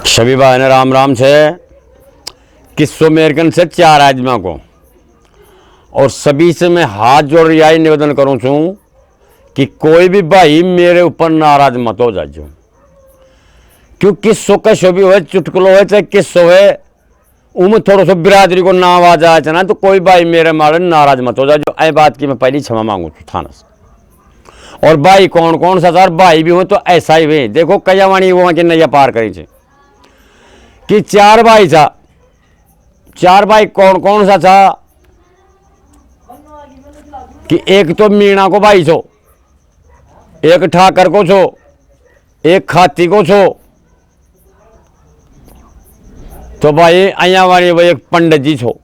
सभी भाई ने राम राम से किस्सों मेरकन से 4 आदमियों को और सभी से मैं हाथ जोड़ यही निवेदन करूँ छूँ कि कोई भी भाई मेरे ऊपर नाराज मत हो जाओ, क्यों किस्सों का शो भी हो चुटकुलो हो चाहे किस्सों है उम थोड़ा सा बिरादरी को नाम आ जाए ना तो कोई भाई मेरे मारे नाराज मत हो जाओ। ऐ बात की मैं पहली क्षमा मांगू थाना से। और भाई कौन कौन सा सर भाई भी हो तो ऐसा ही हुए। देखो कया वाणी वो के नैया पार करी छे कि 4 भाई था। 4 भाई कौन कौन सा था कि एक तो मीणा को भाई छो, एक ठाकर को छो, एक खाती को छो, तो भाई अया वाली भाई एक पंडित जी छो।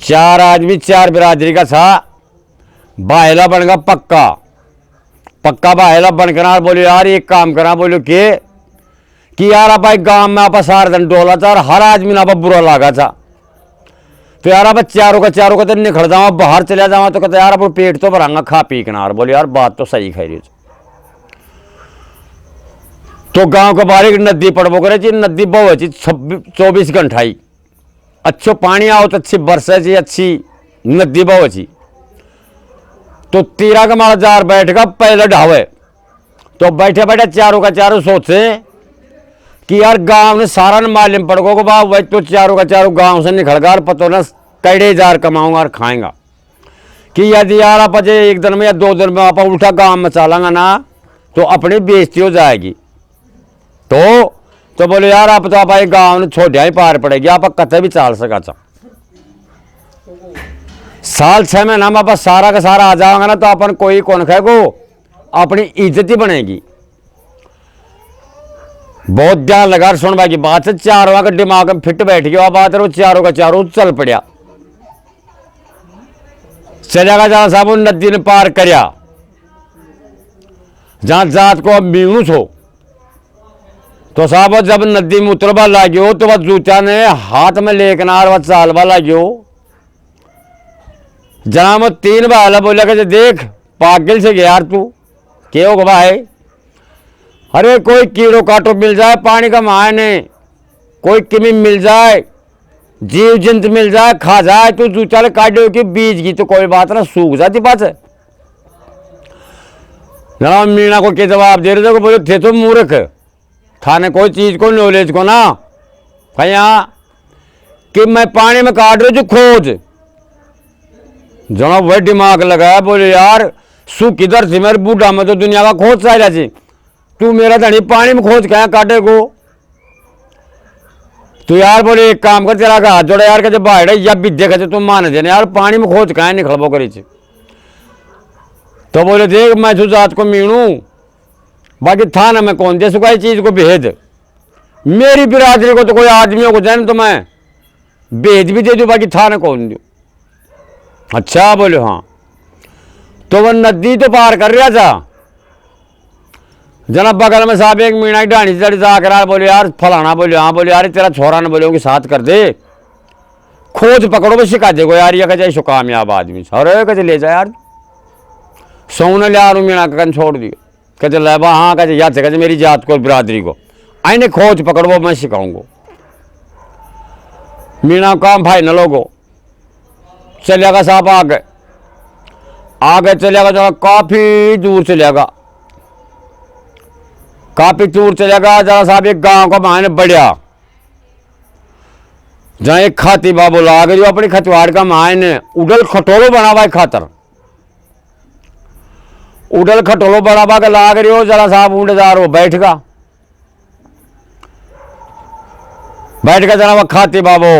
4 आदमी 4 बिरादरी का था। बाहेला बन गया पक्का पक्का बाहेला बनकर बोलो यार एक काम करा, बोलो कि यार भाई गांव में आप सार दिन डोला था और हर आदमी ना बुरा लगा था, तो यार अब चारों का तो निखड़ जाओ बाहर चला जाओ, तो कहते यार अब पेट तो भरांगा खा पी के ना। बोले यार बात तो सही खाई रही। तो गांव के बाहर एक नदी पड़बो करे जी, नदी बहुत अच्छी 24 घंटा ही अच्छो पानी आओ तो अच्छी बरसा जी, अच्छी नदी बहुत अच्छी। तो तीरा का मारा जार बैठेगा पहले ढावे, तो बैठे बैठे चारों का चारों सोचे कि यार गांव ने सारा न मालूम पड़गो को बाप भाई तो चारों का चारों गांव से निकल गया और पतो ना कड़े जार कमाऊंगा और खाएंगा कि यदि यार आप अजय 1 दिन में या 2 दिन में आप उल्टा गांव में चलांगा ना तो अपनी बेइज्जती हो जाएगी। तो बोले यार आप तो भाई गांव ने छोड़िया ही पार पड़ेगी, आप कथे भी चाल सका था। साल 6 महीना में आप सारा का सारा आ जाओगे ना तो अपन कोई कौन खाएगो, अपनी इज्जत ही बनेगी। बहुत ध्यान लगा सुन भाई की बात से। चारों का दिमाग में फिट बैठ गया बात, वो चारों का चारों चल पड़ा। चलेगा जहां साहब नदी ने पार करया जहां जात को अब मीणू छो, तो साहब जब नदी में उतरवा लागो तो वह जूचा ने हाथ में लेकनार वह चालवा लागो। जना वो 3 बार बोला कि देख पागल से गया यार तू क्यों गवा है। अरे कोई कीड़ो काटो मिल जाए पानी का मायने, कोई किमी मिल जाए, जीव जंतु मिल जाए खा जाए तो जूचाले काटो की बीज की तो कोई बात ना सूख जाती बात है। जनाब मीणा को क्या जवाब दे रहे थे, बोले थे तो मूर्ख थाने कोई चीज को नॉलेज को ना कया कि मैं पानी में काट रही हूँ खोज। जनाब वही दिमाग लगाया, बोले यार सू किधर थी मेरे बूढ़ा में तो दुनिया का खोज चाहिए थी, तू मेरा धनी पानी में खोज क्या काटे को। तो यार बोले एक काम कर तेरा हाथ जोड़ा यार कहते बाहर या विद्या कहते तुम मान देने यार पानी में खोज क्या निकलबो करी। तो बोले देख मैं तू जात को मीणू बाकी थाना में कौन दे सुखाई चीज को भेद, मेरी बिरादरी को तो कोई आदमियों को जाने तो मैं भेद भी दे दू बाकी थाना कौन दू। अच्छा बोले हाँ। तो वह नदी तो पार कर रहा था। जना बगल में साहब एक मीणा की ढाणी चढ़ी जाकर बोले यार फलाना, बोले हाँ, बोले यार तेरा छोरा ने बोले साथ कर दे खोज पकड़ो भी सिखा देगो यार ये कहे सो कामयाब आदमी। अरे कहे ले जा यार सोने ले आ मीणा का कन छोड़ दियो। कहते लेबा हाँ कहते याद से कहते मेरी जात को बिरादरी को आईने खोज पकड़ो मैं सिखाऊंगा। मीणा काम भाई न लोगो चलेगा साहब आगे चलेगा जरा काफी दूर चलेगा, काफी दूर चलेगा जरा साहब एक गांव का मायने बढ़िया जहां एक खाती बाबू ला गई अपनी खतवाड़ का मायने उडल खटोलो बनावा खातर उडल खटोलो बनावा के लाग रही हो। जरा साहब ऊंडेदार वो बैठ का जरा वह खाती बाबू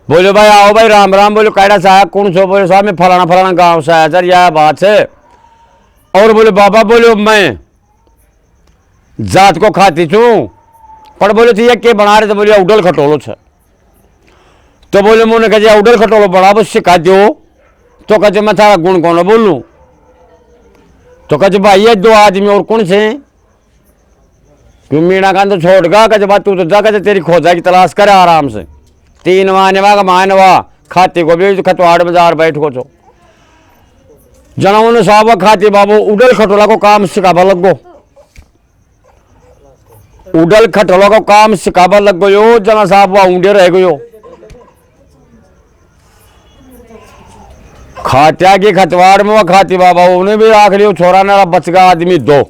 बोले भाई आओ भाई राम राम। बोले कैडा साहब कौन सो। बोले साहब मैं फलाना फलाना गांव से आया सर यह बात है। और बोले बाबा बोले मैं जात को खाती छू पर बोले थी के बना रहे थे। बोले उडल खटोलो छे। तो बोले मुझे कहे उडल खटोलो बना बस सिखा दो। तो कहे मैं थारा गुण कौन बोलूं। तो कहे भाई ये 2 आदमी और कौन से क्यों मीणा का तो छोड़ गा। कहे बात तू तो जा कहे तेरी खोजा की तलाश करे आराम से 3 मानवा का मानवा खाती को भी खतवाड़ बाजार बैठ को छो। जना ने साहब खाती बाबू उडल खटोला को काम सिखावा लगो। उडल खटलो का काम सिखावा लग गयो। जना साहब वह ऊंडे रह गयो। खात्या की खतवाड़ में वह खाती बाबा उन्हें भी आख लियो छोरा नारा बच गया आदमी दो।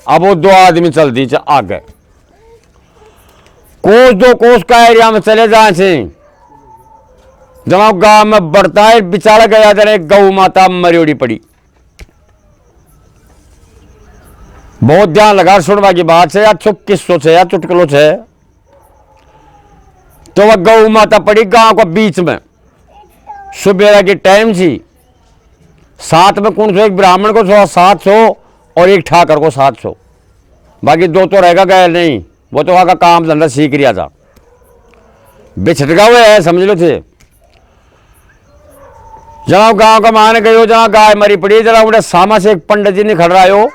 अब वो 2 आदमी चल दी आगे कोस 2 कोस का एरिया में चले जाए से जनाब गांव में बढ़ता है बिचारा गया जरा गौ माता मरियोड़ी पड़ी। बहुत ध्यान लगा सुनवा की बात है या चुप किस्सों से या चुटकुलों से। तो वह गौ माता पड़ी गांव के बीच में। सुबह की टाइम थी। साथ में कौन सो एक ब्राह्मण को 700 और एक ठाकर को 700। बाकी 2 तो रहेगा गए नहीं। वो तो वहां का काम धंधा सीख रिया था। बिछटका हुए है समझ लो थे। जनाब गांव का मान गयो जहाँ गाय मरी पड़ी जरा उन्हें सामा से एक पंडित जी ने खड़ रहा हो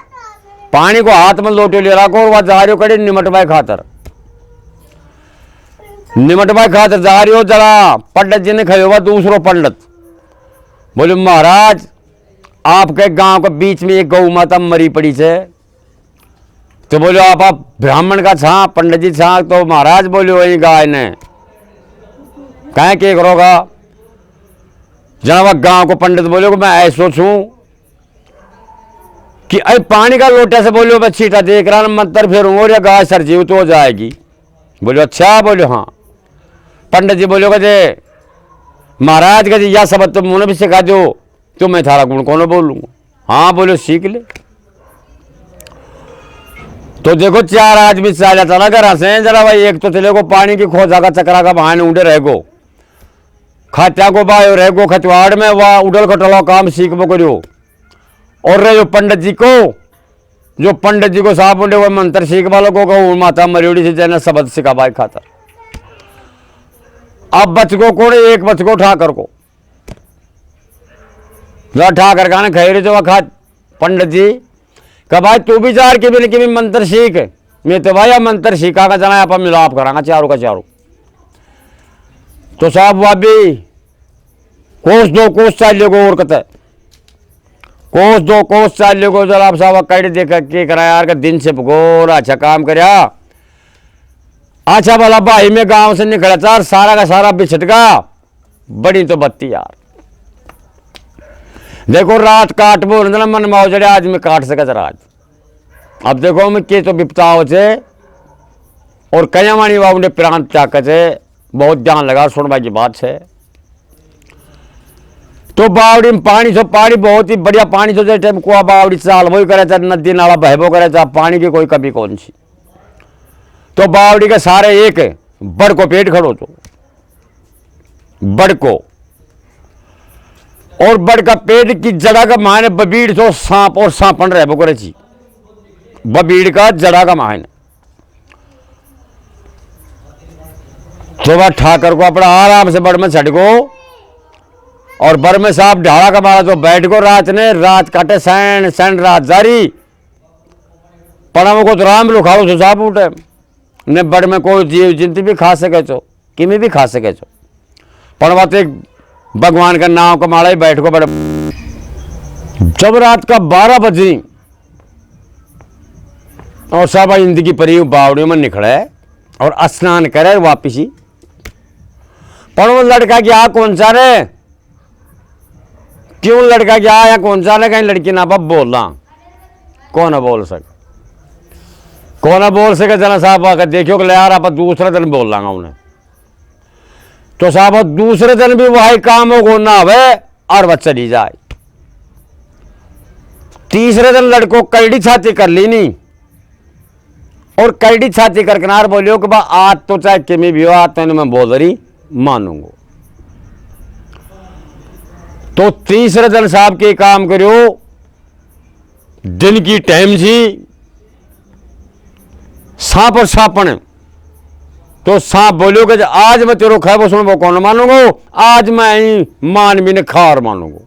पानी को हाथ में लोटे ले रखो और वह जा रही हो कड़ी निमटवाई खातर। निमटवाई खातर जा रही हो जरा पंडित जी ने खड़े हुआ दूसरो पंडित बोले महाराज आपके गांव के बीच में एक गौ माता मरी पड़ी है। तो बोलो आप ब्राह्मण का छा पंडित जी छा। तो महाराज बोले वही गाय ने कहें के करोगा। जनाब गांव को पंडित बोले मैं ऐसो छू कि अरे पानी का लोटे से बोलो मैं छीटा देख रहा मंत्र फेरूंगा और या गाय सरजीव तो हो जाएगी। बोलो अच्छा बोलो हाँ। पंडित जी बोलो कहते महाराज कहते या सब तुम मुझे भी सिखा दो तो मैं थारा गुण कौन बोलूंगा। हाँ बोलो सीख ले। तो देखो 4 आदमी चला था ना घर से जरा भाई एक तो चले को पानी की खोजा का चक्रा का बहाने उड़े रह गो खात्या को बायो रह गो खतवाड़ में वह उड़ल खटलो काम सीख बो करो। और रे जो पंडित जी को साहब उड़े वो मंत्र सीख वालों को माता मरियोड़ी से जैन शब्द सिखा बाई खातर। अब बच को कौन एक बच को ठाकर को ठाकर का खैर जो खा पंडित जी का भाई तू भी जार के भी मंत्र सीख। मैं तो भाई मंत्र सीखा का जना आप मिलाप करांगा चारों का चारों। तो साहब वह भी कोस 2 कोस चाहिए को और कहता कोस 2 कोस चाहिए को जरा आप साहब कैड देख के करा यार का दिन से भगोर अच्छा काम करया। अच्छा भला भाई में गांव से निकला चार सारा का सारा बिछट गया बड़ी तो बत्ती यार। देखो रात काट बोल मन माओ जड़े आज में काट सके आज। अब देखो मैं के तो विपताओ से और कया मानी बाबू ने प्रांत ताकत है बहुत ध्यान लगा सुनवा की बात है। तो बावड़ी में पानी सो पानी बहुत ही बढ़िया पानी सो जैसे टाइम कुआ बावड़ी चाल वही करे चाहे नदी नाला बहबो करे चाहे पानी की कोई कमी कौन सी। तो बावड़ी के सारे एक बड़ को पेट खड़ो तो बड़ को और बड़ का पेट की जगह का मायने बबीड़ तो सांप और सांपन रह करे छी बबीड़ का जड़ा का मायने। तो वह ठाकर को अपना आराम से बड़ में छटको और बर में साहब ढाला का मारा तो बैठ को रात काटे सैन सैन रात जारी पड़ामो को तो राम लो खाओ सो साहब उठे ने बड़ में कोई जीव जंतु भी खा सके छो किमी भी खा सके छो पड़वा तो एक भगवान का नाम का माड़ा ही बैठ को बड़े। जब रात का 12 बजे और सब जिंदगी परी बावड़ियों में निकले और स्नान करे वापिस ही पड़ो लड़का की आ कौन सा रे क्यों लड़का क्या या कौन सा रे कहीं लड़की ना बाप बोलना कौन बोल सके जना साहब आकर देखियो कि यार आप दूसरे दिन बोल लांगा उन्हें। तो साहब दूसरे दिन भी वही काम हो ना आवे और वह चली जाए। तीसरे दिन लड़को कैडी छाती कर ली नहीं और कैडी छाती कर किनार बोलियो कि बा आज तो चाहे किमी भी हो आज तो मैं बोल रही मानूंगा। तो तीसरे दिन साहब के काम करियो दिन की टाइम थी सांप और सांपण तो सांप बोलियो कि आज मैं तेरो खाए सुन वो कौन मानूंगा आज मैं ही मान भी ने खार मानूंगा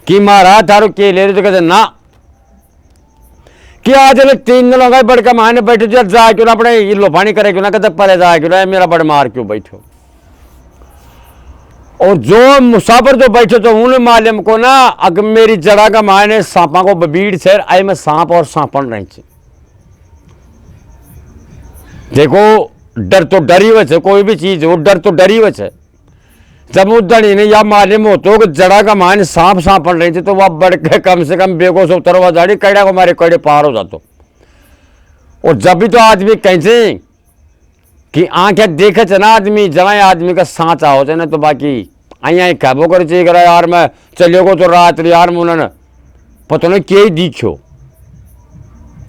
कि महाराज थारो के ले रहे तो कहते ना कि आज 3 दिन हो गए बड़ का माने बैठे जा क्यों ना अपने लो पानी करे क्यों ना कहते परे जाए क्यों ना मेरा बड़ मार क्यों बैठो। और जो मुसाफिर जो बैठे तो उन्हें मालूम को ना अगर मेरी जड़ा का मायने सांपा को बबीड़ से आई में सांप और सांपन रही थी देखो डर तो डर ही हुए है, कोई भी चीज हो डर तो डर ही हुए है। जब वो दड़ी ने या मालूम हो तो जड़ा का मान सांप सांप पड़ रही थी तो वह बढ़ के कम से कम बेगो से उतरवा जाड़ी कैड़ा को हमारे कड़े पार हो जातो। और जब भी तो आदमी कहें कि आंखें देखे थे ना आदमी जवाई आदमी का सांच आओ थे ना तो बाकी आई खबो कर चाहिए करा यार मैं चलियो को तो रात यार मुनन पता नहीं के दिखो।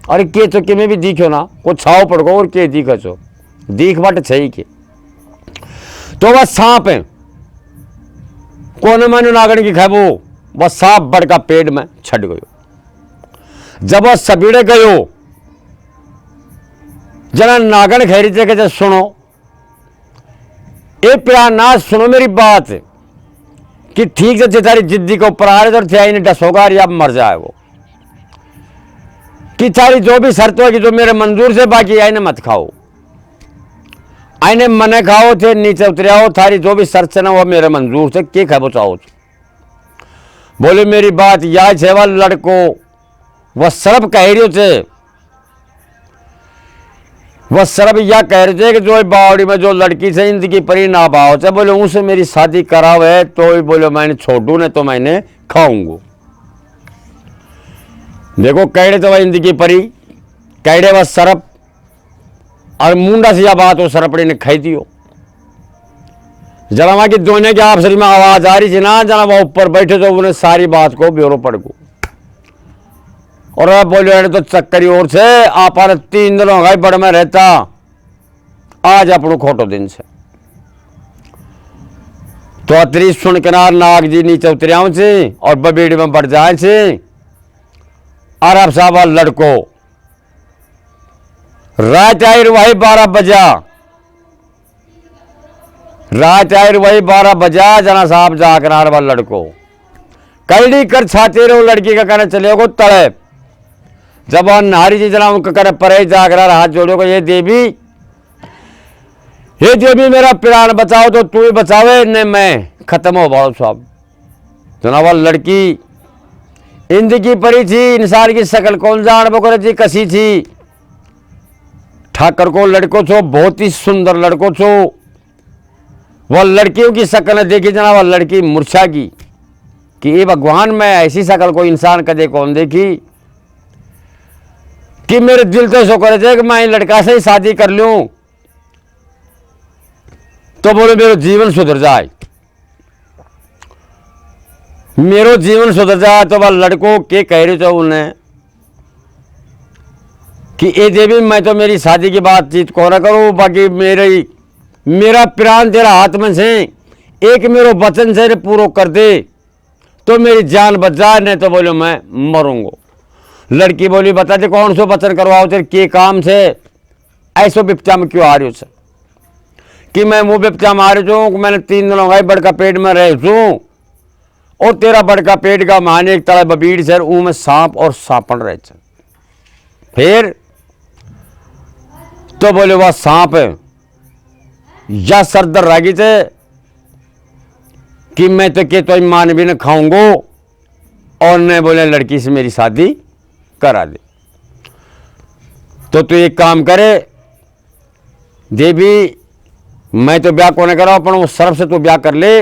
अरे के तो कि भी दिखो ना को छाव पड़ गो और के दिखो छो दिख बट छही के तो वह सांप है कोने मैंने नागण की खाबो वह सांप बड़ का पेड़ में छट गयो। जब वह सबीड़े गयो जना नागण खेरी थे कि सुनो ए प्यार ना सुनो मेरी बात कि ठीक से तारी जिद्दी के ऊपर आ रहे तो थे डस होगा या मर जाए वो कि तारी जो भी शर्त होगी जो मेरे मंजूर से बाकी आईने मत खाओ आईने मने खाओ थे नीचे उतरियाओ थारी जो भी शर्त है ना वो मेरे मंजूर से के खाबो चाहो। बोले मेरी बात या छेवा लड़को वह सरब कह रही थे वह सरब या कह रहे थे कि जो बावड़ी में जो लड़की से जिंदगी परी ना भाव थे बोले उनसे मेरी शादी करावे तो ही बोले मैंने छोड़ू ने तो मैंने खाऊंगा। देखो कैडे तो वह जिंदगी परी कैडे वह सरब और मुंडा से यह बात हो सरपड़ी ने खाई दियो। जरा वहां की दोने की आपस में आवाज आ रही थी ना जना वह ऊपर बैठे तो उन्हें सारी बात को ब्योरो पड़ गो। और बोले तो चक्करी ओर से आप 3 दिन हो गए बड़ में रहता आज अपनो खोटो दिन से तो अतरी सुन के नाग जी नीचे उतरिया से और बबीड़ी में बढ़ जाए से और अब साहब लड़को रात आयर वही 12 बजा रात आयर वही 12 बजा जना साहब जाकर वाल लड़को कैडी कर छाते रहो लड़की का कहना चले गो तड़े जब वह नारी जी जना उनका करे परे जाकर हाथ जोड़ो को ये देवी मेरा प्राण बचाओ तो तू ही बचावे ने मैं खत्म हो बाड़ो साहब। जना वह लड़की जिंदगी परी थी इंसान की शकल कौन जान बकर थी कसी थी ठाकर को लड़को छो बहुत ही सुंदर लड़को छो वह लड़कियों की शकल देखी जना वह लड़की मूर्छा की कि ये भगवान मैं ऐसी शकल को इंसान कदे कौन देखी कि मेरे दिल तो सो करे थे कि मैं लड़का से ही शादी कर लूं तो बोले मेरा जीवन सुधर जाए मेरो जीवन सुधर जाए। तो वह लड़को के कह रहे थे उन्हें कि ए देवी मैं तो मेरी शादी की बातचीत को ना करूं बाकी मेरा प्राण तेरा हाथ में से एक मेरो वचन से पूरा कर दे तो मेरी जान बच जाए नहीं तो बोलो मैं मरूंगा। लड़की बोली बता दे कौन सो वचन करवाओ तेरे के काम से ऐसो बिपचा में क्यों आ रही हो कि मैं मुंह बिपचा में आ रही हूँ मैंने 3 दिन हो गए बड़का पेट में रह हूँ और तेरा बड़का पेट का माने एक तरह बबीड़ सर ऊ में सांप और सांपड़ रहे थे। फिर तो बोले वह सांप है या सरदर रागी थे कि मैं तो के तो मान भी न खाऊंगो और न बोले लड़की से मेरी शादी करा दे तो तू एक काम करे देवी मैं तो ब्याह को नहीं करा अपन उस सरफ से तू ब्याह कर ले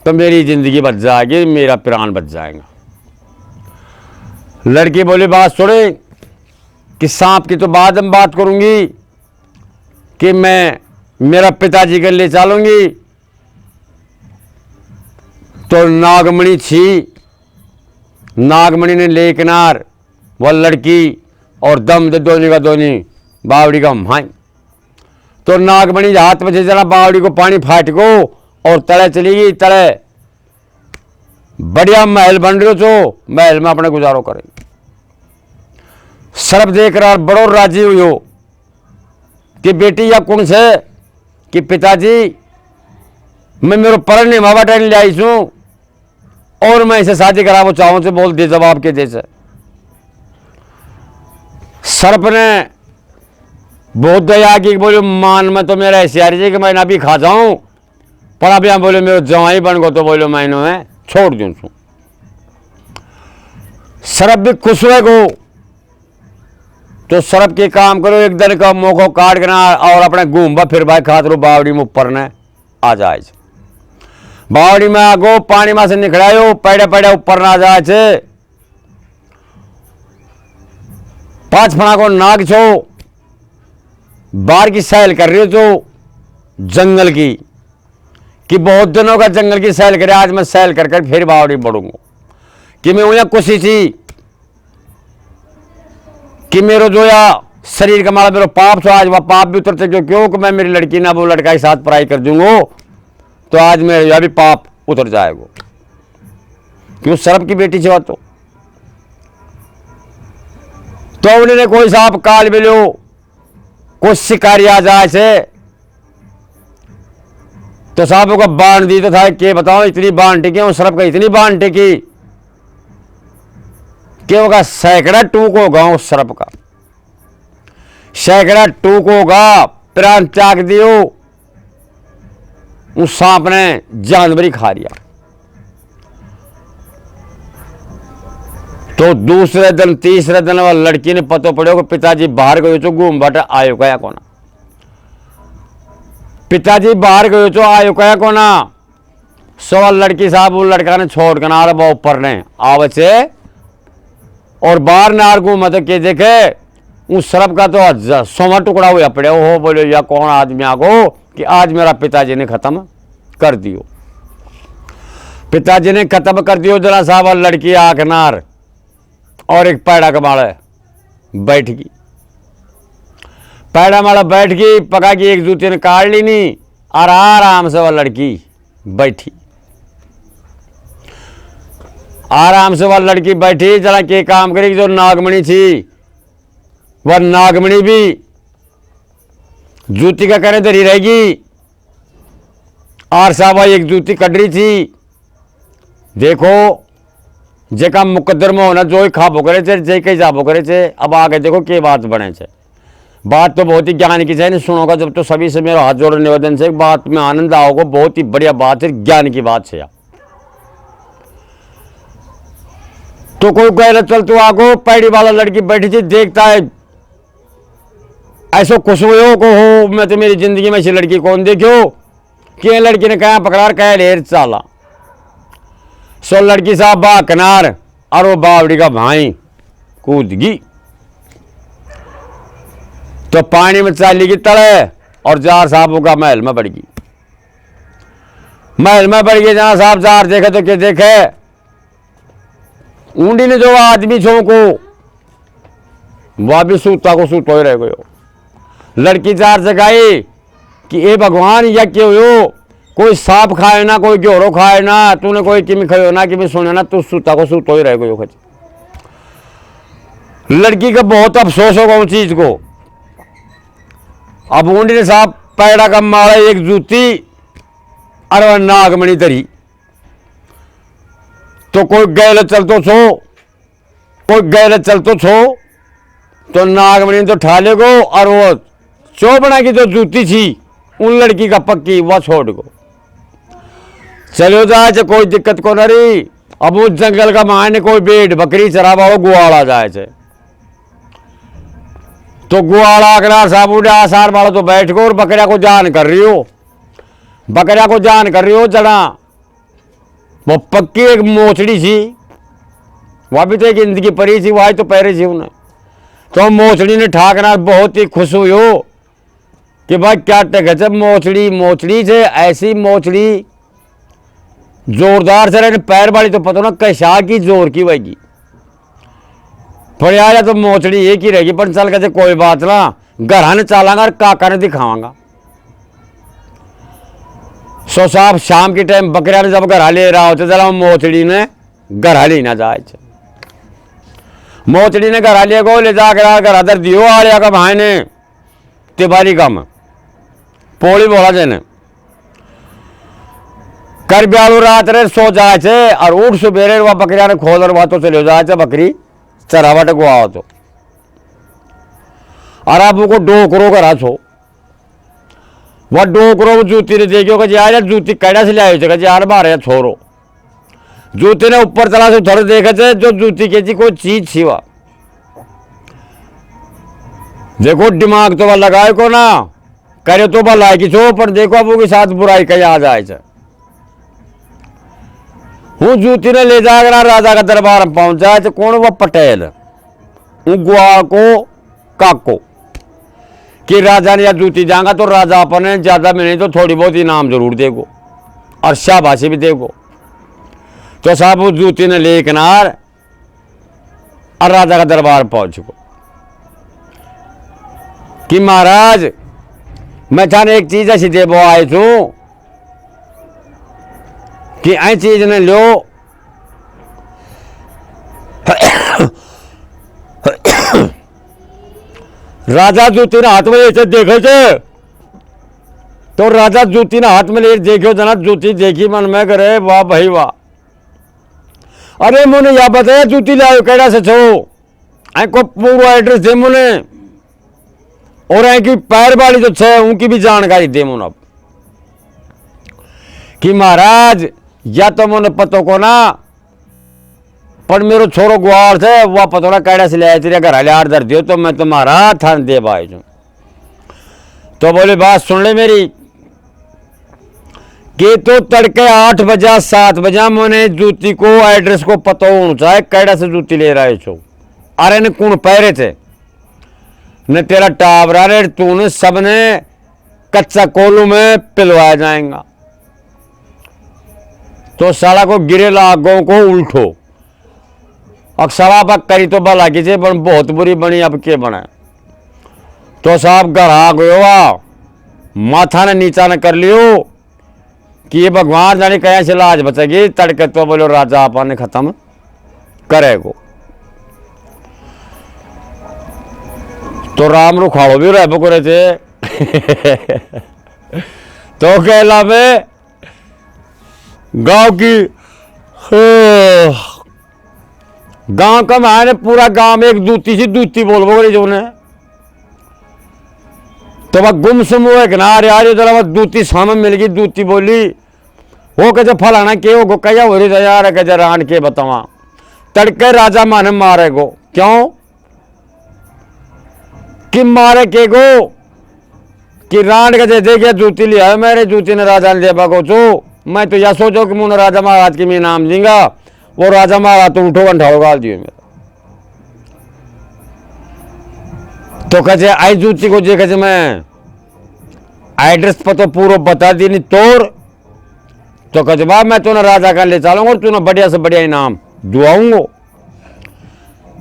तो मेरी जिंदगी बच जाएगी मेरा प्राण बच जाएगा। लड़की बोली बात सुने कि सांप की तो बाद में बात करूंगी कि मैं मेरा पिताजी के लिए चलूंगी। तो नागमणि थी नागमणि ने ले किनार वह लड़की और दम दे दोनी का दोनी बावड़ी का भाई तो नागमणि हाथ में से जरा बावड़ी को पानी फाट को और तले चली गई तले बढ़िया महल बन रहे हो महल में अपने गुजारो करें। सरब देख रहा बड़ो राजी हुई हो कि बेटी या कौन से कि पिताजी मैं मेरे परण ने मावा टाइम ले आई छू और मैं इसे शादी करावो चाहूं से बोल दे जवाब के जैसे। सर्प ने बहुत दया की बोले मान में तो मेरा ऐसियारी है कि मैं ना भी खा जाऊं पर अब यहाँ बोले मेरे जवाई बन गो तो बोले मैंने मैं छोड़ दूं छू। सर्प भी खुश हुए गो तो सरप के काम करो, एक दिन का मौका काट करना और अपने घूमबा फिर भाई खातरो बावड़ी में ऊपर ने आ जाए। बावड़ी में आगो पानी में से निकलायो, पैड़े पैड़े ऊपर ना आ जाए। 5 फणा को नाग छो, बाहर की सैल कर रही हो तो जंगल की कि बहुत दिनों का जंगल की सैल करे, आज मैं सैल कर कर फिर बावड़ी बढ़ूंगा कि मैं यहाँ खुशी थी कि मेरे जो या शरीर का मारा मेरा पाप तो आज वह पाप भी उतरते क्यों कि मैं मेरी लड़की ना वो लड़का के साथ पढ़ाई कर दूंगा तो आज मेरा यह भी पाप उतर जाएगा। क्यों सरप की बेटी से तो उन्होंने कोई साहब काल मिलो, कोई शिकारी आ जाए से तो साहब को बांध दी तो था के बताओ इतनी बांध टिकी उस सरप का, इतनी बांध टिकी कि होगा सैकड़ा टूक होगा उस सरप का, सैकड़ा टूक होगा, प्राण त्याग दियो, उस सांप ने जानवरी खा लिया। तो दूसरे दिन तीसरे दिन वह लड़की ने पतो पड़ो कि पिताजी बाहर गए तो घूम बाटा आयो कया कोना, पिताजी बाहर गए तो आयो कया कोना। सवाल लड़की साहब वो लड़का ने छोड़ कर ना वो ऊपर ने आवे से और बाहर नार घूमा तो के देखे उस सरप का तो 100 टुकड़ा हुआ पड़े हो। बोले या कौन आदमी आगो कि आज मेरा पिताजी ने खत्म कर दियो, पिताजी ने खत्म कर दियो। जरा साहब लड़की आंख नार और एक पैड़ा का माड़ा बैठ गई, पैड़ा माड़ा बैठ गई, पका की एक जूती ने काट ली नहीं और आराम से वह लड़की बैठी, आराम से वह लड़की बैठी। जरा के काम करेगी जो नागमणि थी वह नागमणि भी जूती का करे धरी रहेगी और साहब एक जूती कट रही थी। देखो जेका मुकद्दर में होना जो खाबो करे थे जे कहीं जाबो करे थे। अब आगे देखो के बात बने थे, बात तो बहुत ही ज्ञान की चाहिए, सुनोगा जब तो सभी से मेरा हाथ जोड़ निवेदन से बात में आनंद आओगे, बहुत ही बढ़िया बात है, ज्ञान की बात है। तो कोई गैर चल तो आगो पैड़ी वाला लड़की बैठी थी, देखता है ऐसो खुश हुए को हो मैं तो मेरी जिंदगी में ऐसी लड़की कौन देखो कि लड़की ने कहा पकड़ा कह ढेर चाला। सो लड़की साहब बा किनार और वो बावड़ी का भाई कूद गई तो पानी में चाली की तड़े और जार साहब का महल में बढ़ गई, महल में बढ़ गई। जहां साहब जार देखे तो क्या देखे ऊंडी ने जो आदमी छो को वह भी सूता को सूतो ही रह गयो। लड़की जार जगाई कि ए भगवान या क्यों हो, कोई सांप खाए ना कोई घेरो खाए ना, तूने कोई किमी खायो ना किमी सुने ना, तू सूता को सूतो ही रह गयो। लड़की का बहुत अफसोस होगा उस चीज को। अब ऊंडी ने साहब पैड़ा का मारा एक जूती और वह नागमणि धरी तो कोई गैल चलतो छो, कोई गैल चलतो छो तो नागमणि तो ठा ले गो और वो चौबना की जो जूती थी उन लड़की का पक्की वह छोड़ गो चलो जाए, कोई दिक्कत को न रही। अब उस जंगल का मायने कोई भेड़ बकरी चरावा हो गुआड़ा जाए तो गुआड़ा अगला साहब उड़े आसार वाला तो बैठ गो और बकरिया को जान कर रही हो, बकरिया को जान कर रही हो। जना वो पक्की एक मोचड़ी थी, वह भी तो एक जिंदगी परी थी, वही तो पैरी थी उन्हें। तो मोचड़ी ने ठाकना बहुत ही खुश हुई हो कि भाई क्या टक जब मोचड़ी मोचड़ी से ऐसी मोचड़ी जोरदार से रहने पैर वाली तो पता ना कैसा की जोर की वही फड़िया तो मोचड़ी एक ही रहेगी। पर चल कहते कोई बात ना घर ने चालांगा और काका ने दिखावांगा। सो साहब शाम के टाइम बकरिया ने जब घर ले रहा होता जरा मोचड़ी ने घर ही ना जाए, मोचड़ी ने घर लिया को ले जाकर घर अदर दियो आलिया का भाई ने तिबारी कम पोली बोला जेने कर ब्यालू रात रे सो जाए और उठ सुबेरे वह बकरिया ने खोल और वह तो चले जाए बकरी चरावट को आओ तो और आप को डोकरो करा छो वह डोकरो जूती ने देखियो कि यार जूती कैडा से लिया यार मारे छोरो जूती ने ऊपर चला से थोड़े देखे थे जो जूती के जी कोई चीज थी वह देखो दिमाग तो वह लगाए को ना करे तो भलाई की छो, पर देखो अब के साथ बुराई कहीं आ जाए हूँ जूती ने ले जाकर राजा का दरबार में पहुंच जाए तो कौन वो पटेल ग्वाल को काको कि राजा ने या जूती जाएगा तो राजा अपने ज्यादा मिले तो थोड़ी बहुत इनाम जरूर देगो और शाबाशी भी देगो। तो साहब उस जूती ने ले किनार और राजा का दरबार पहुंच गो कि महाराज मैं थाने एक चीज ऐसी देबो आए छू कि ऐ चीज ने लो राजा जूती ने हाथ में ले देखे थे तो राजा जूती ने हाथ में ले देखो जना जूती देखी मन में करे वाह भाई वाह, अरे मुने या बताया जूती लाओ केड़ा से छो ऐ को पूरा एड्रेस दे मुने और ऐ की पैर वाली जो छे उनकी भी जानकारी दे मुन अब कि महाराज या तो मुने पतो को ना पर मेरो छोरो गुआर थे वह पतो ना कैडा से ले आए तेरे घर आर दर दियो तो मैं तुम्हारा थान दे पाए छू। तो बोले बात सुन ले मेरी कि तो तड़के 8 बजे 7 बजे मैंने जूती को एड्रेस को पतो होना चाहिए कैडा से जूती ले रहे छो, अरे ने कौन पहरे थे न तेरा टावरा रे तूने सबने कच्चा कोलू में पिलवाया जाएगा तो साला को गिरे लागों को उल्टो अब सवा पक करी तो भला की पर बहुत बुरी बनी अब के बना। तो साहब घर आ गयो माथा ने नीचा न कर लियो कि ये भगवान जाने कहीं से लाज बचेगी तड़के तो बोलो राजा आपा ने खत्म करेगो। तो राम रुखाड़ो भी रह बकुरे थे तो कहला में गांव की गांव का मैंने पूरा गांव में एक दूती सी दूती बोल बोले जो ने तो वह गुमसुम हुए किनारे यार इधर दूती सामने मिल गई दूती बोली वो कहते फलाना के हो कया हो रही यार कहते रान के बतावा तड़के राजा माने मारे गो क्यों कि मारे के गो कि रान कहते देखे जूती लिया मेरे जूती ने राजा ने देवा को चो मैं तो यह सोचो कि मुझे राजा महाराज की मैं नाम दूंगा वो राजा महाराज तो उठो घंटाओ गाल दिए मेरा। तो कहते आई जूती को देखे मैं एड्रेस पर तो पूरा बता दी नहीं तोड़ तो कहते बा मैं तूने राजा का ले चलूंगा और तूने बढ़िया से बढ़िया इनाम दुआऊंगा।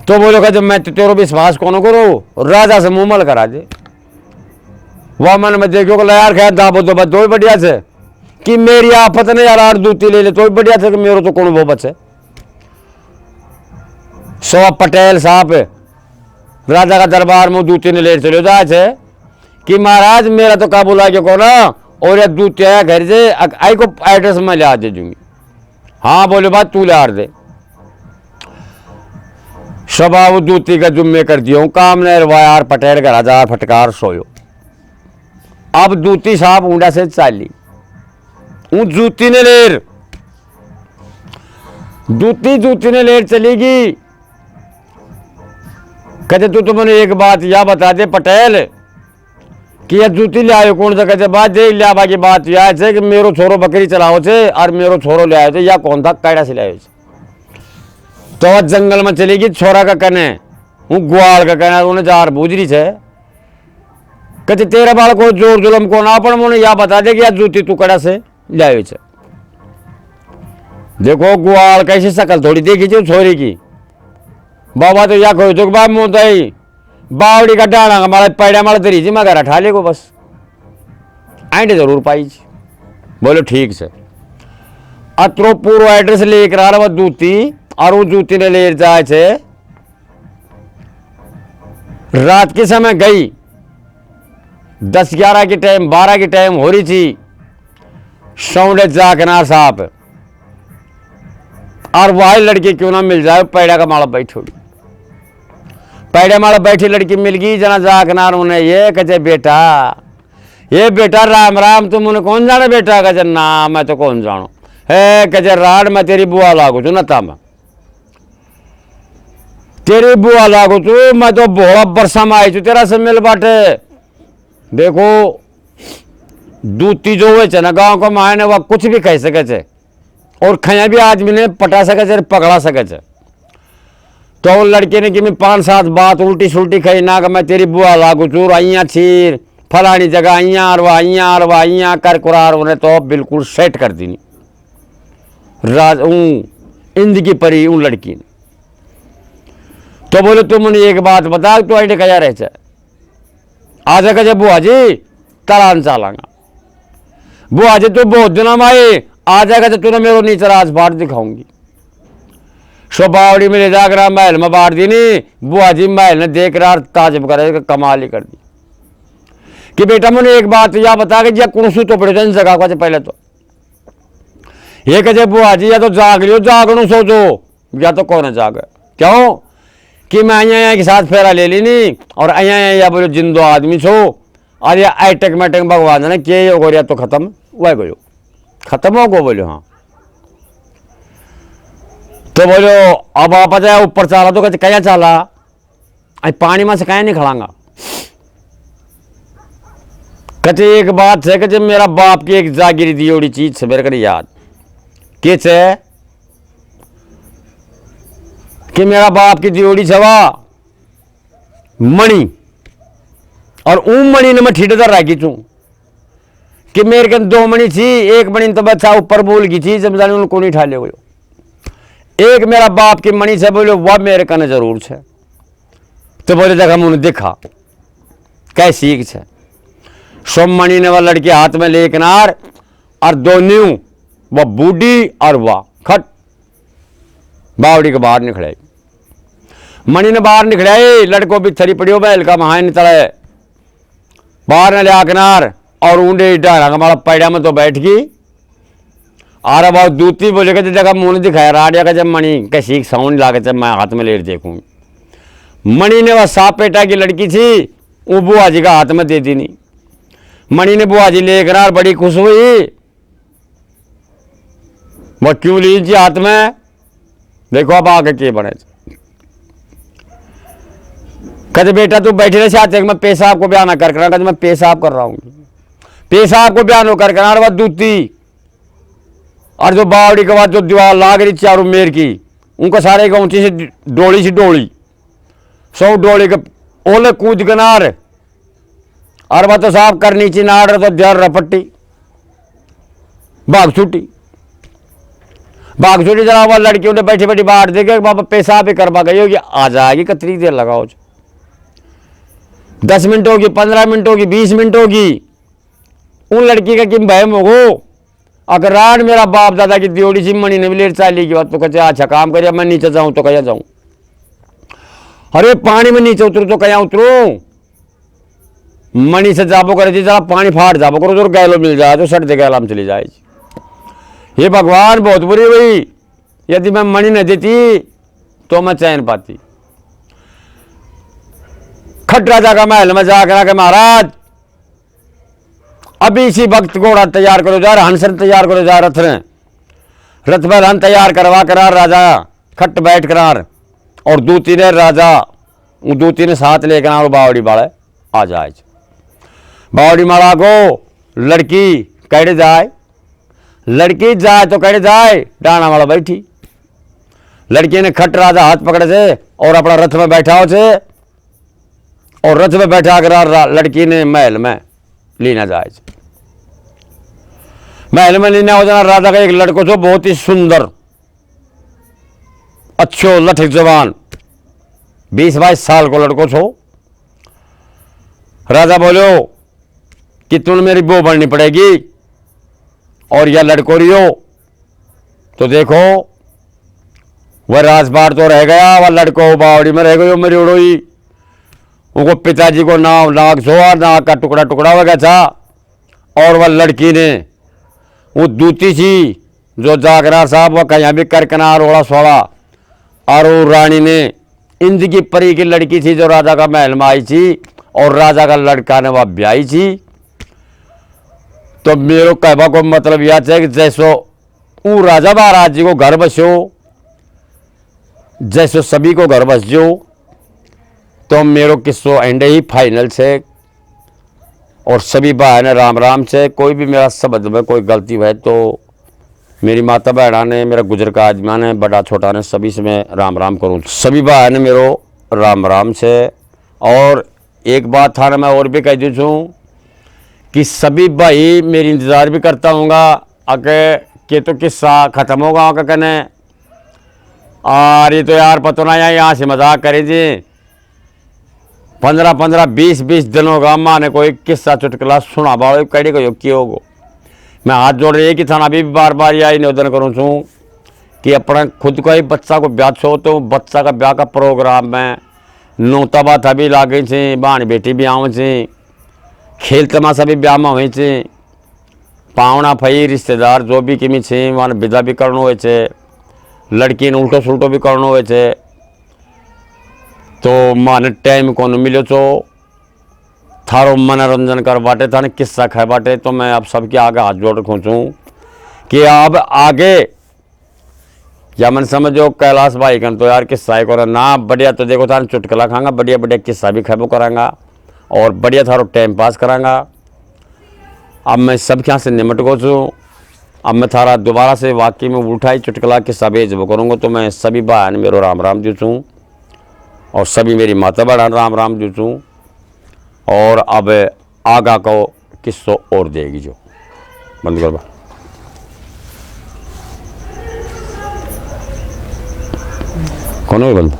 तो बोलो कहते मैं तो तेरो विश्वास कौन करो राजा से मुंह मल करा दे वह मन में देखो यार खैर दाबो तो बच दो बढ़िया से कि मेरी आफत ने यार दूती ले ले तो बढ़िया से कि मेरो तो कौन वो बचे। सो पटेल साहब राजा का दरबार में दूती ने ले चलो जाए थे कि महाराज मेरा तो काबूल आ गया को ना और यह दूती आया घर से आई को एड्रेस में ला दे दूंगी। हाँ बोले बात तू ला दे स्वभाव दूती का जुम्मे कर दियो काम ने यार पटेल का राजा फटकार सोयो। अब दूती साहब ऊंडा से चाली जूती ने लेर जूती ने लेर चलेगी कहते तू तो मैंने एक बात या बता दे पटेल कि यह जूती ले आयो कौन सा कहते बात दे लिया बाकी बात यह है कि मेरो छोरो बकरी चलाओ थे और मेरो छोरो ले आए थे या कौन था कैडा से लाए तो वह जंगल में चलेगी छोरा का कने हूँ ग्वाल का कहना उन्हें जार बूझरी है कहते तेरा बाल को जोर जुलम को ना पड़ मुझे या बता दे कि यह जूती तू कड़ा से लाए छे। देखो ग्वाल कैसी शकल थोड़ी देखी थी छोरी की बाबा तो या कहो तो बाप मोताई बावड़ी का डाना हमारा पैड़ा मार दरी जी मैं घर ठा ले को बस एंड जरूर पाई जी। बोलो ठीक से अत्रो पूरा एड्रेस लेकर आ रहा जूती और वो जूती ने ले जाए थे रात के समय गई 10-11 की टाइम 12 की टाइम हो रही थी सौंडे जाकनार साहब और वही लड़की क्यों ना मिल जाए पैड़ा का माला बैठी पैड़ा माला बैठी लड़की मिल गई जना जाकनार उन्हें ये कहते बेटा राम राम तुम उन्हें कौन जाने बेटा कहते ना मैं तो कौन जानो है कहते राड मैं तेरी बुआ लागू तू नता में तेरी बुआ लागो तू, मैं तो बहुत बरसा में आई तू तेरा से मिल बाटे। देखो दूती जो हुए चे ना गाँव को मायने वह कुछ भी कह सके चे और खया भी आदमी ने पटा सके चे पकड़ा सके चे। तो लड़के ने कि मैं 5-7 बात उल्टी सुल्टी कही ना कि मैं तेरी बुआ लागू चूर अइया छीर फलानी जगह अइया अरवा अइया कर कुरार उन्हें तो बिल्कुल सेट कर दी राज इंद की परी उन लड़की ने। तो बोले तुम उन्हें एक बात बता तो आईडे कया रहे चे आज कहे बुआ जी तलान चालांगा। बुआ जी तू बहुत दिनों में आई आ जाएगा तो तूने मेरे नीचे राज बाढ़ दिखाऊंगी। सो बावड़ी में ले जाकर महल में बाढ़ दी नहीं। बुआ जी महल ने देख रहा ताजुब करे कमाल ही कर दी कि बेटा मुझे एक बात या बता के या कुणसू तो पड़े इन जगह का पहले तो ये कहे बुआ जी या तो जाग लियो जागणू सोचो या तो कौन जाग क्यों कि मैं अया के साथ फेरा ले ली नहीं और अया या बोलो जिंदो आदमी छो और या आइटक मैटक भगवान ने के हो गया तो खत्म वह गयो खत्म हो गो बोलो। हाँ तो बोलो अब आप जाए ऊपर चाला तो कहते क्या चाला पानी में से कहीं नहीं खड़ांगा। कहते एक बात है कि जब मेरा बाप की एक जागीरी दी ओड़ी चीज से मेरे को याद के कि मेरा बाप की दियोड़ी छवा मणि और ऊम मणि ने मैं ठीठेदार राखी छू कि मेरे के 2 मणि थी। एक मणि तो बच्चा ऊपर बोल गई थी जब जाने उनको नहीं ठाले हुए। एक मेरा बाप की मणि से बोलो वह मेरे कने जरूर है। तो बोले जगह मुझे देखा कैसी है सोम मणि ने वह लड़के हाथ में ले किनार और 2 न्यू वह बूढ़ी और वह खट बावड़ी के बाहर निकले। मणि ने बाहर निकले लड़कों भी थरी पड़ी हो महल का महान निकले बाहर न लिया किनार और ऊंडे डाला हमारा पैड़ा में तो बैठ गई। आ रहा बहुत दूती बोले कहते जगह मुंह ने दिखाया राडिया का जब मणि कैसी साउंड लागे जब मैं हाथ में ले देखूँ। मणि ने वह सांप पेटा की लड़की थी वो बुआ जी का हाथ में दे दी नहीं। मणि ने बुआ जी लेकर बड़ी खुश हुई। वो क्यों लीजिए हाथ में देखो अब आगे के बने। कहते बेटा तू बैठे रहे चाहते मैं पेशाब को बयान कर कहते मैं पेशाब कर रहा हूँ पेशाब को बयान कर वह दूती और जो बावड़ी के बाद जो दीवार लाग रही चारों मेर की उनको सारे ऊंची से डोली 100 डोली के ओले कूद किनार और वह तो साफ कर नीचे नाड़ तो जर रपट्टी भाग छुट्टी जरा वह लड़कियों ने बैठी बैठी बाहर देखे बाबा पेशाब ही करवा गई होगी आ जाएगी कतरी देर लगाओ 10 मिनट होगी 15 मिनट होगी 20 मिनट होगी उन लड़की का किम भयम होगो। अगर रात मेरा बाप दादा की दियोड़ी सी मणि ने भी लेट चाली की बात तो कहते अच्छा काम करिए मैं नीचे जाऊं तो कया जाऊं अरे पानी में नीचे उतरू तो कया उतरू मणि से जाबो करे जरा पानी फाट जाबो करो जो गैलो मिल जाए तो सट दे गैला में चली जाए। ये भगवान बहुत बुरी हुई यदि मैं मणि न देती तो मैं चैन पाती। खट राजा का महल में जाकर के महाराज अभी इसी वक्त घोड़ा तैयार करो जा हंसन तैयार करो जा रथ में हन तैयार करवा करार राजा खट बैठ करार और दूती ने राजा दूती ने साथ लेकर और बावड़ी बाड़े आ जाए। बावड़ी माड़ा को लड़की कैडे जाए लड़की जाए तो कैडे जाए डाना वाला बैठी। लड़की ने खट राजा हाथ पकड़े से और अपना रथ में बैठा से और रथ में बैठा कर लड़की ने महल में लीना जाए। महल में लीना हो जाना राजा का एक लड़को जो बहुत ही सुंदर अच्छो लठक जवान 20-22 साल को लड़को छो। राजा बोलो कि तुम मेरी बो बननी पड़ेगी और यह लड़को रियो तो देखो वह राजबार तो रह गया वह लड़को बावड़ी में रह गई मेरी उड़ोई उनको पिताजी को नाक सोआ नाक का टुकड़ा टुकड़ा हो गया था और वह लड़की ने वो दूती थी जो जागरा साहब वह कहीं भी करकनार ओड़ा सोड़ा और वो रानी ने इंद की परी की लड़की थी जो राजा का महल में आई थी और राजा का लड़का ने वह ब्याही थी। तो मेरे कहवा को मतलब यह है कि जैसो वो राजा महाराज जी को घर बसो जैसे सभी को घर बस जो तो मेरो किस्सो एंडे ही फाइनल से और सभी भाई ने राम राम से। कोई भी मेरा शब्द में कोई गलती हुई तो मेरी माता बहना ने, मेरा गुजर का आदमी ने, बड़ा छोटा ने, सभी से मैं राम राम करूँ। सभी भाई ने मेरो राम राम से। और एक बात था ना मैं और भी कह दी हूँ कि सभी भाई मेरी इंतज़ार भी करता हूँगा आके कि तो किस्सा ख़त्म होगा आके कहने ये तो यार पता ना यहाँ से मजाक करे जी 15-15 20-20 दिन होगा माँ ने कोई किस्सा चुटकुला सुना बाड़ो कड़ी को की होगो। मैं हाथ जोड़ रही कि थाना अभी भी बार बार यही निवेदन करूँ छूँ कि अपना खुद को ही बच्चा को ब्याह छो तो बच्चा का ब्याह का प्रोग्राम में नौता बात अभी लागे छे, बहन बेटी भी आऊँ छे, खेल तमाशा भी ब्याह में हुई छे, पावना फई रिश्तेदार जो भी किमी छे वहाँ विदा भी करनो हुए छे, लड़की ने उल्टो सुल्टो भी करनो हुए छे। तो माने टाइम को मिलो छो थारो मनोरंजन कर बाटे थाने किस्सा खाए बाटे। तो मैं अब सबके आगे हाथ जोड़ खोचूँ कि अब आगे या मन समझो कैलाश भाई कन तो यार किस्सा को ना बढ़िया तो देखो थाने चुटकुला खाऊंगा, बढ़िया बढ़िया किस्सा भी खेबो करांगा और बढ़िया थारो टाइम पास करांगा। अब मैं सब यहाँ से निमट गो छूँ। अब मैं थारा दोबारा से वाकई में उठाई चुटकुला किस्सा भेजबो करूँगा। तो मैं सभी भाई ने मेरो राम राम दूँ और सभी मेरी माता बहन राम राम दूँ। और अब आगा को किस्सो और देगी जो बंद कर कौन है बंद।